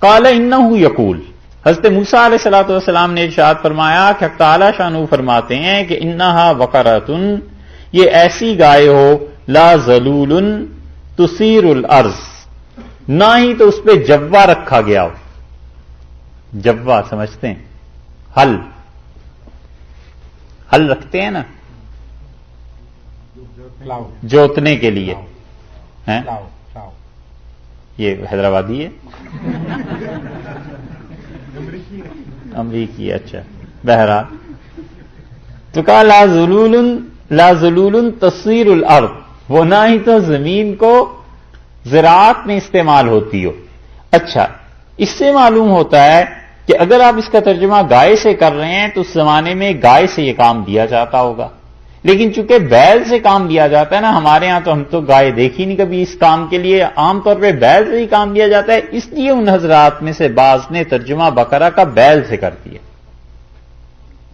قال انہ یقول، حضرت موسیٰ علیہ الصلوۃ والسلام نے ارشاد فرمایا کہ حق تعالی شانہ فرماتے ہیں کہ انہا بقرۃ، یہ ایسی گائے ہو لا ذلول تثیر الارض، نہ ہی تو اس پہ جوا رکھا گیا ہو. جوا سمجھتے ہیں؟ ہل رکھتے ہیں نا جوتنے کے لیے، ہیں یہ حیدرآبادی ہے امریکی؟ اچھا بہرحال تو کہا لا ذلول تثیر الارض، وہ نہ ہی تو زمین کو زراعت میں استعمال ہوتی ہو. اچھا، اس سے معلوم ہوتا ہے کہ اگر آپ اس کا ترجمہ گائے سے کر رہے ہیں تو اس زمانے میں گائے سے یہ کام دیا جاتا ہوگا، لیکن چونکہ بیل سے کام دیا جاتا ہے نا، ہمارے ہاں تو ہم تو گائے دیکھی نہیں کبھی اس کام کے لیے، عام طور پہ بیل سے ہی کام دیا جاتا ہے. اس لیے ان حضرات میں سے بعض نے ترجمہ بقرہ کا بیل سے کر دیا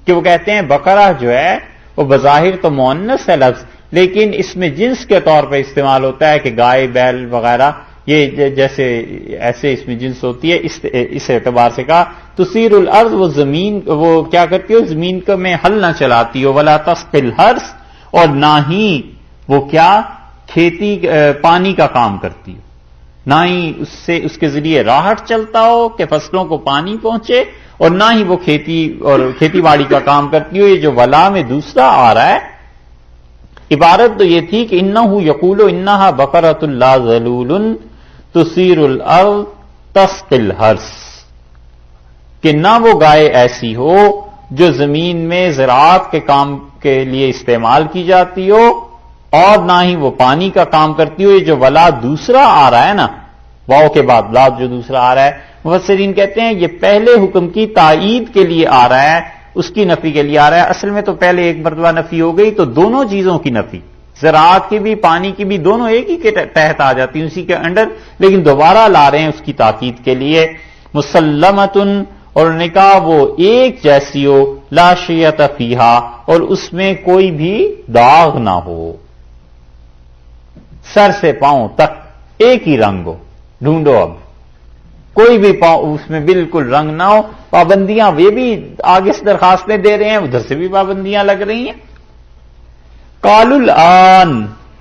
کہ وہ کہتے ہیں بقرہ جو ہے وہ بظاہر تو مؤنث ہے لفظ، لیکن اس میں جنس کے طور پہ استعمال ہوتا ہے کہ گائے بیل وغیرہ یہ جیسے ایسے اس میں جنس ہوتی ہے. اس اعتبار سے کہا تثیر الارض، وہ زمین وہ کیا کرتی ہو، زمین کو میں ہل نہ چلاتی ہو، ولا تسقی الحرث، اور نہ ہی وہ کیا کھیتی پانی کا کام کرتی ہو، نہ ہی اس کے ذریعے راہٹ چلتا ہو کہ فصلوں کو پانی پہنچے، اور نہ ہی وہ کھیتی باڑی کا کام کرتی ہو. یہ جو ولا میں دوسرا آ رہا ہے، عبارت تو یہ تھی کہ انہ یقول انہا بقرۃ لا ذلول تثیر الارض تسقی الحرث، کہ نہ وہ گائے ایسی ہو جو زمین میں زراعت کے کام کے لیے استعمال کی جاتی ہو، اور نہ ہی وہ پانی کا کام کرتی ہو. یہ جو ولا دوسرا آ رہا ہے نا، واو کے بعد لاد جو دوسرا آ رہا ہے، مفسرین کہتے ہیں یہ پہلے حکم کی تائید کے لیے آ رہا ہے، اس کی نفی کے لیے آ رہا ہے. اصل میں تو پہلے ایک مرتبہ نفی ہو گئی تو دونوں چیزوں کی نفی، زراعت کی بھی پانی کی بھی، دونوں ایک ہی کے تحت آ جاتی ہیں، اسی کے انڈر، لیکن دوبارہ لا رہے ہیں اس کی تاکید کے لیے. مسلمتن، اور انہوں نے کہا وہ ایک جیسی ہو، لا شیۃ فیہا، اور اس میں کوئی بھی داغ نہ ہو، سر سے پاؤں تک ایک ہی رنگ ہو. ڈھونڈو اب کوئی بھی اس میں بالکل رنگ نہ ہو. پابندیاں یہ بھی آگے سے درخواستیں دے رہے ہیں، ادھر سے بھی پابندیاں لگ رہی ہیں. قالوا الآن،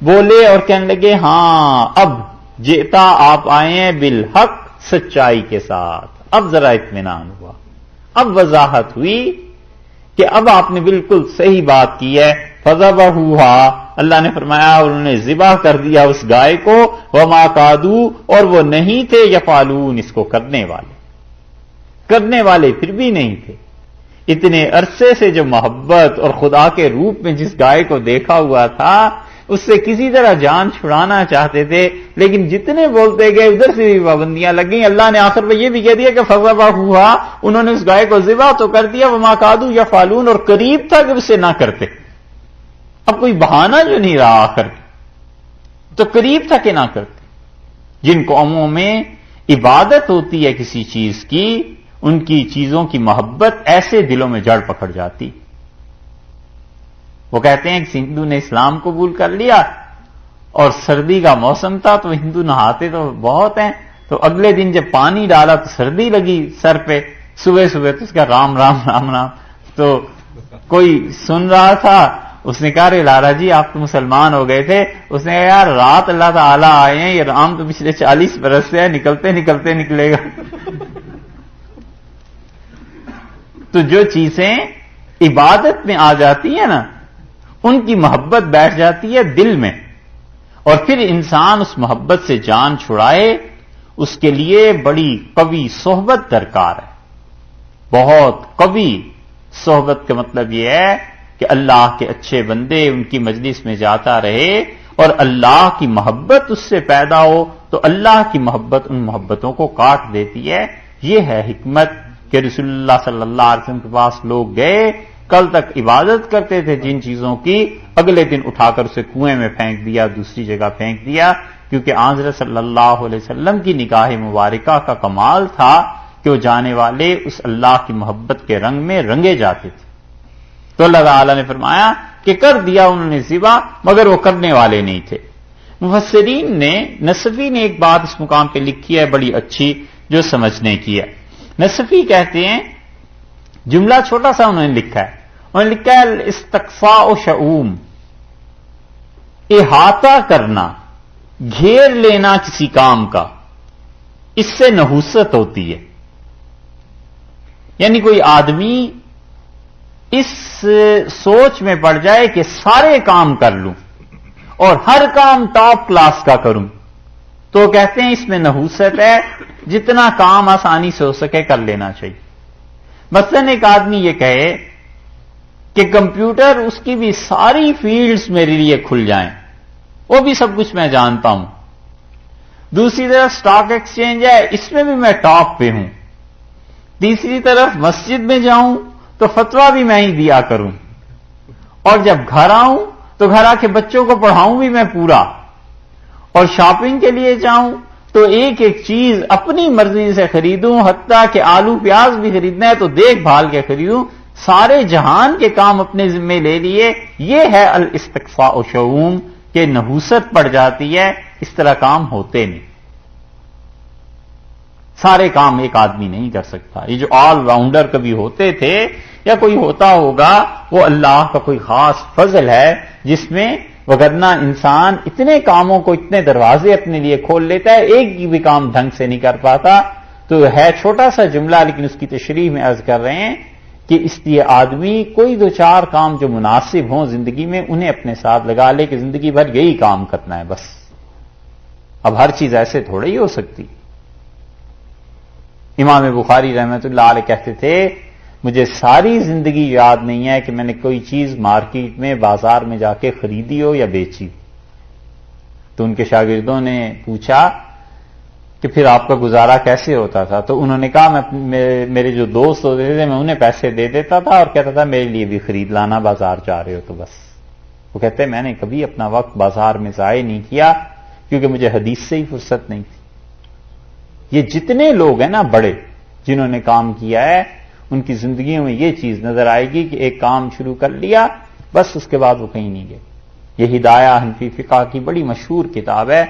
بولے اور کہنے لگے ہاں اب، جئتا آپ آئے ہیں بالحق، سچائی کے ساتھ. اب ذرا اطمینان ہوا، اب وضاحت ہوئی کہ اب آپ نے بالکل صحیح بات کی ہے. فذبحوها، اللہ نے فرمایا انہوں نے ذبح کر دیا اس گائے کو. وما کادوا، اور وہ نہیں تھے یفعلون، اس کو کرنے والے پھر بھی نہیں تھے. اتنے عرصے سے جو محبت اور خدا کے روپ میں جس گائے کو دیکھا ہوا تھا، اس سے کسی طرح جان چھڑانا چاہتے تھے، لیکن جتنے بولتے گئے ادھر سے بھی پابندیاں لگ گئیں. اللہ نے آخر میں یہ بھی کہہ دیا کہ فذبحوها، انہوں نے اس گائے کو ذبح تو کر دیا. وما کادوا یفعلون، اور قریب تھا کہ اسے نہ کرتے. اب کوئی بہانہ جو نہیں رہا آخر تو قریب تھا کہ نہ کرتے. جن قوموں میں عبادت ہوتی ہے کسی چیز کی، ان کی چیزوں کی محبت ایسے دلوں میں جڑ پکڑ جاتی. وہ کہتے ہیں کہ ہندو نے اسلام قبول کر لیا اور سردی کا موسم تھا تو ہندو نہاتے تو بہت ہیں، تو اگلے دن جب پانی ڈالا تو سردی لگی سر پہ، صبح صبح تو اس کا رام رام رام رام. تو کوئی سن رہا تھا، اس نے کہا رے لارا جی آپ تو مسلمان ہو گئے تھے. اس نے کہا یار رات اللہ تعالیٰ آئے ہیں، یہ رام تو پچھلے 40 برس سے ہے، نکلتے نکلتے نکلے گا. تو جو چیزیں عبادت میں آ جاتی ہیں نا، ان کی محبت بیٹھ جاتی ہے دل میں، اور پھر انسان اس محبت سے جان چھڑائے، اس کے لیے بڑی قوی صحبت درکار ہے. بہت قوی صحبت کا مطلب یہ ہے کہ اللہ کے اچھے بندے ان کی مجلس میں جاتا رہے اور اللہ کی محبت اس سے پیدا ہو، تو اللہ کی محبت ان محبتوں کو کاٹ دیتی ہے. یہ ہے حکمت کہ رسول اللہ صلی اللہ علیہ وسلم کے پاس لوگ گئے، کل تک عبادت کرتے تھے جن چیزوں کی، اگلے دن اٹھا کر اسے کنویں میں پھینک دیا، دوسری جگہ پھینک دیا، کیونکہ حضرت صلی اللہ علیہ وسلم کی نگاہ مبارکہ کا کمال تھا کہ وہ جانے والے اس اللہ کی محبت کے رنگ میں رنگے جاتے تھے. تو اللہ تعالیٰ نے فرمایا کہ کر دیا انہوں نے ذبح، مگر وہ کرنے والے نہیں تھے. مفسرین نے، نصفی نے ایک بات اس مقام پہ لکھی ہے بڑی اچھی، جو سمجھنے کی ہے. نصفی کہتے ہیں جملہ چھوٹا سا انہوں نے لکھا ہے، انہوں نے لکھا ہے الاستقفاء شؤوم، احاطہ کرنا، گھیر لینا کسی کام کا، اس سے نحوست ہوتی ہے. یعنی کوئی آدمی اس سوچ میں پڑ جائے کہ سارے کام کر لوں اور ہر کام ٹاپ کلاس کا کروں، تو کہتے ہیں اس میں نحوست ہے، جتنا کام آسانی سے ہو سکے کر لینا چاہیے. مثلاً ایک آدمی یہ کہے کہ کمپیوٹر اس کی بھی ساری فیلڈز میرے لیے کھل جائیں، وہ بھی سب کچھ میں جانتا ہوں. دوسری طرف سٹاک ایکسچینج ہے، اس میں بھی میں ٹاپ پہ ہوں. تیسری طرف مسجد میں جاؤں تو فتویٰ بھی میں ہی دیا کروں، اور جب گھر آؤں تو گھر آ کے بچوں کو پڑھاؤں بھی میں پورا، اور شاپنگ کے لیے جاؤں تو ایک ایک چیز اپنی مرضی سے خریدوں، حتیٰ کہ آلو پیاز بھی خریدنا ہے تو دیکھ بھال کے خریدوں، سارے جہان کے کام اپنے ذمے لے لیے. یہ ہے الاستقفاء شؤوم کہ نحوست پڑ جاتی ہے، اس طرح کام ہوتے نہیں. سارے کام ایک آدمی نہیں کر سکتا. یہ جو آل راؤنڈر کبھی ہوتے تھے یا کوئی ہوتا ہوگا، وہ اللہ کا کوئی خاص فضل ہے جس میں، وگرنہ انسان اتنے کاموں کو، اتنے دروازے اپنے لیے کھول لیتا ہے، ایک بھی کام ڈھنگ سے نہیں کر پاتا. تو ہے چھوٹا سا جملہ، لیکن اس کی تشریح میں عرض کر رہے ہیں کہ اس لیے آدمی کوئی دو چار کام جو مناسب ہوں زندگی میں انہیں اپنے ساتھ لگا لے کہ زندگی بھر یہی کام کرنا ہے بس. اب ہر چیز ایسے تھوڑا ہی ہو سکتی. امام بخاری رحمۃ اللہ علیہ کہتے تھے مجھے ساری زندگی یاد نہیں ہے کہ میں نے کوئی چیز مارکیٹ میں، بازار میں جا کے خریدی ہو یا بیچی. تو ان کے شاگردوں نے پوچھا کہ پھر آپ کا گزارا کیسے ہوتا تھا؟ تو انہوں نے کہا میرے جو دوست ہوتے تھے میں انہیں پیسے دے دیتا تھا اور کہتا تھا میرے لیے بھی خرید لانا، بازار جا رہے ہو تو بس. وہ کہتے ہیں میں نے کبھی اپنا وقت بازار میں ضائع نہیں کیا کیونکہ مجھے حدیث سے ہی فرصت نہیں تھی. یہ جتنے لوگ ہیں نا بڑے جنہوں نے کام کیا ہے، ان کی زندگیوں میں یہ چیز نظر آئے گی کہ ایک کام شروع کر لیا بس اس کے بعد وہ کہیں نہیں گئے. یہ ہدایہ حنفی فقہ کی بڑی مشہور کتاب ہے.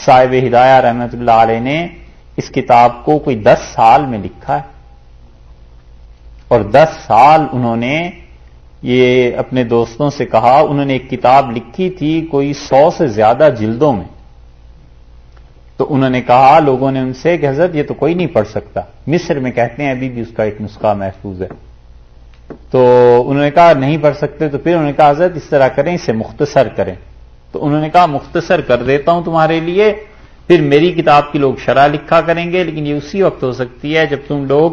صاحب ہدایہ رحمۃ اللہ علیہ نے اس کتاب کو کوئی 10 سال میں لکھا ہے، اور 10 سال انہوں نے یہ اپنے دوستوں سے کہا. انہوں نے ایک کتاب لکھی تھی کوئی 100 سے زیادہ جلدوں میں. تو انہوں نے کہا لوگوں نے ان سے کہ حضرت یہ تو کوئی نہیں پڑھ سکتا. مصر میں کہتے ہیں ابھی بھی اس کا ایک نسخہ محفوظ ہے. تو انہوں نے کہا نہیں پڑھ سکتے. تو پھر انہوں نے کہا حضرت اس طرح کریں، اسے مختصر کریں. تو انہوں نے کہا مختصر کر دیتا ہوں تمہارے لیے، پھر میری کتاب کی لوگ شرح لکھا کریں گے، لیکن یہ اسی وقت ہو سکتی ہے جب تم لوگ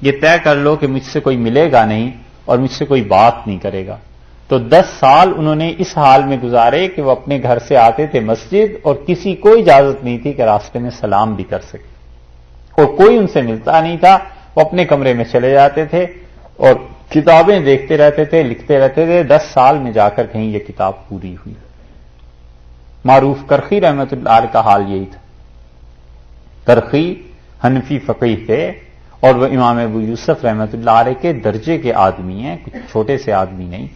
یہ طے کر لو کہ مجھ سے کوئی ملے گا نہیں اور مجھ سے کوئی بات نہیں کرے گا. تو 10 سال انہوں نے اس حال میں گزارے کہ وہ اپنے گھر سے آتے تھے مسجد اور کسی کو اجازت نہیں تھی کہ راستے میں سلام بھی کر سکے، اور کوئی ان سے ملتا نہیں تھا. وہ اپنے کمرے میں چلے جاتے تھے اور کتابیں دیکھتے رہتے تھے، لکھتے رہتے تھے. 10 سال میں جا کر کہیں یہ کتاب پوری ہوئی. معروف کرخی رحمۃ اللہ علیہ کا حال یہی تھا. کرخی حنفی فقیہ تھے اور وہ امام ابو یوسف رحمۃ اللہ علیہ کے درجے کے آدمی ہیں، کچھ چھوٹے سے آدمی نہیں.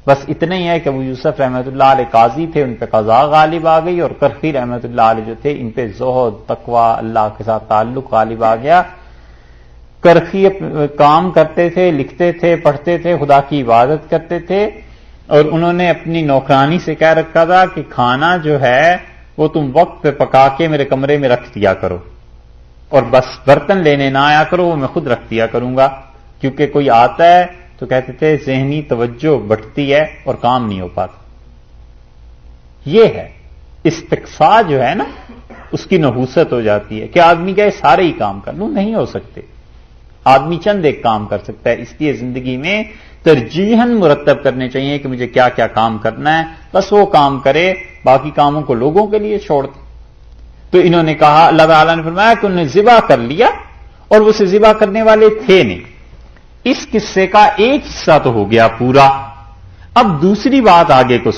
بس اتنا ہی ہے کہ ابو یوسف رحمۃ اللہ علیہ قاضی تھے، ان پہ قضا غالب آ گئی، اور کرخی رحمۃ اللہ علیہ جو تھے ان پہ زہد، تقوی، اللہ کے ساتھ تعلق غالب آ گیا. کرخی کام کرتے تھے، لکھتے تھے، پڑھتے تھے، خدا کی عبادت کرتے تھے، اور انہوں نے اپنی نوکرانی سے کہہ رکھا تھا کہ کھانا جو ہے وہ تم وقت پہ پکا کے میرے کمرے میں رکھ دیا کرو، اور بس برتن لینے نہ آیا کرو، وہ میں خود رکھ دیا کروں گا. کیونکہ کوئی آتا ہے تو کہتے تھے ذہنی توجہ بٹتی ہے اور کام نہیں ہو پاتا. یہ ہے استقفاء جو ہے نا، اس کی نحوست ہو جاتی ہے کہ آدمی کہے سارے ہی کام کر لوں. نہیں ہو سکتے. آدمی چند ایک کام کر سکتا ہے. اس لیے زندگی میں ترجیحاً مرتب کرنے چاہیے کہ مجھے کیا کیا کام کرنا ہے، بس وہ کام کرے، باقی کاموں کو لوگوں کے لیے چھوڑ دے. تو انہوں نے کہا، اللہ تعالیٰ نے فرمایا کہ انہوں نے ذبح کر لیا اور وہ اسے ذبح کرنے والے تھے نہیں. اس قصے کا ایک حصہ تو ہو گیا پورا. اب دوسری بات آگے کو